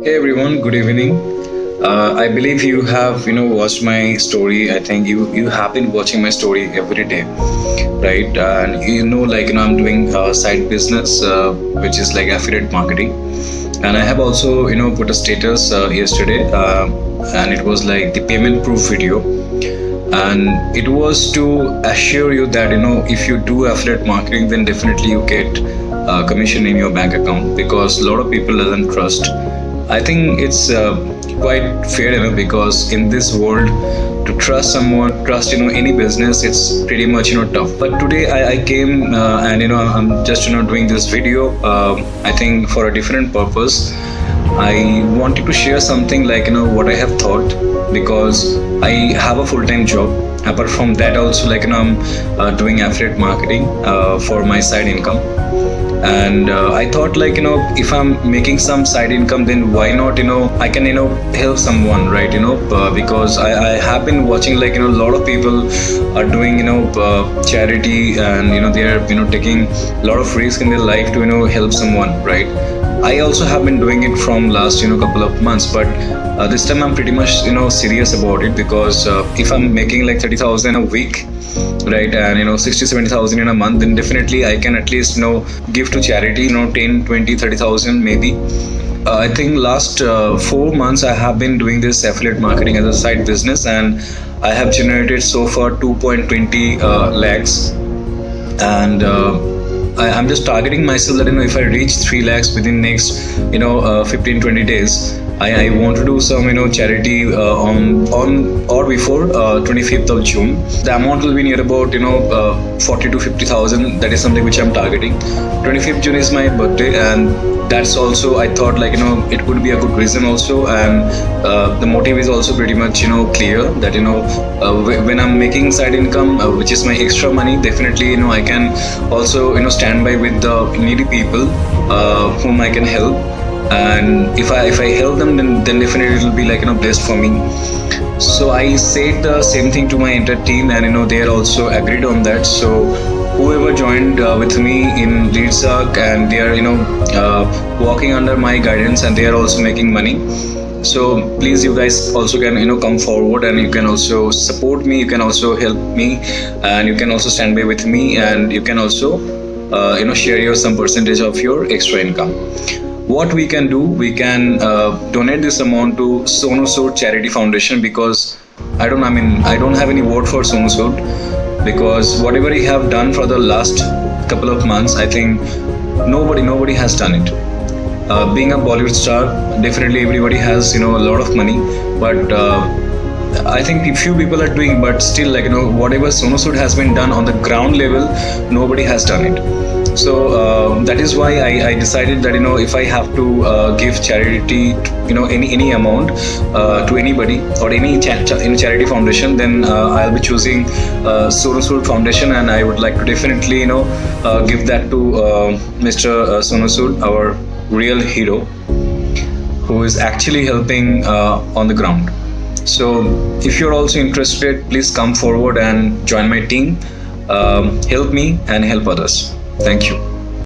Hey everyone, good evening. I believe you have watched my story. I think you have been watching my story every day, right? And I'm doing a side business which is like affiliate marketing, and I have also put a status yesterday, and it was like the payment proof video, and it was to assure you that if you do affiliate marketing, then definitely you get commission in your bank account because a lot of people doesn't trust. I think it's quite fair, because in this world, to trust someone, trust any business, it's pretty much tough. But today I came and I'm just doing this video. I think for a different purpose. I wanted to share something like what I have thought, because I have a full-time job. Apart from that, also I'm doing affiliate marketing for my side income, and I thought like if I'm making some side income, then why not I can help someone, right? Because I have been watching like a lot of people are doing charity, and they are taking a lot of risk in their life to help someone, right? I also have been doing it from last couple of months, but this time I'm pretty much serious about it, because if I'm making like 30,000 a week, right, and 60-70,000 in a month, then definitely I can at least give to charity 10, 20, 30,000 maybe. I think last 4 months I have been doing this affiliate marketing as a side business, and I have generated so far 2.20 lakhs, and I'm just targeting myself that if I reach 3 lakhs within next 15-20 days, I want to do some charity on or before 25th of June. The amount will be near about 40 to 50,000. That is something which I'm targeting. 25th June is my birthday, and that's also I thought like it could be a good reason also, and the motive is also pretty much clear that when I'm making side income, which is my extra money, definitely I can also stand by with the needy people whom I can help. And if I help them, then definitely it will be like blessed for me. So I said the same thing to my entire team, and they are also agreed on that. So whoever joined with me in Leadsark, and they are walking under my guidance, and they are also making money. So please, you guys also can come forward, and you can also support me, you can also help me, and you can also stand by with me, and you can also share your some percentage of your extra income. What we can do, we can donate this amount to Sonu Sood Charity Foundation, because I don't have any word for Sonu Sood, because whatever he have done for the last couple of months, I think nobody has done it. Being a Bollywood star, definitely everybody has a lot of money, but I think few people are doing, but still like whatever Sonu Sood has been done on the ground level, nobody has done it. So that is why I decided that if I have to give charity, any amount to anybody or any charity foundation, then I'll be choosing Sonu Sood Foundation, and I would like to definitely give that to Mr. Sonu Sood, our real hero, who is actually helping on the ground. So if you're also interested, please come forward and join my team. Help me and help others. Thank you.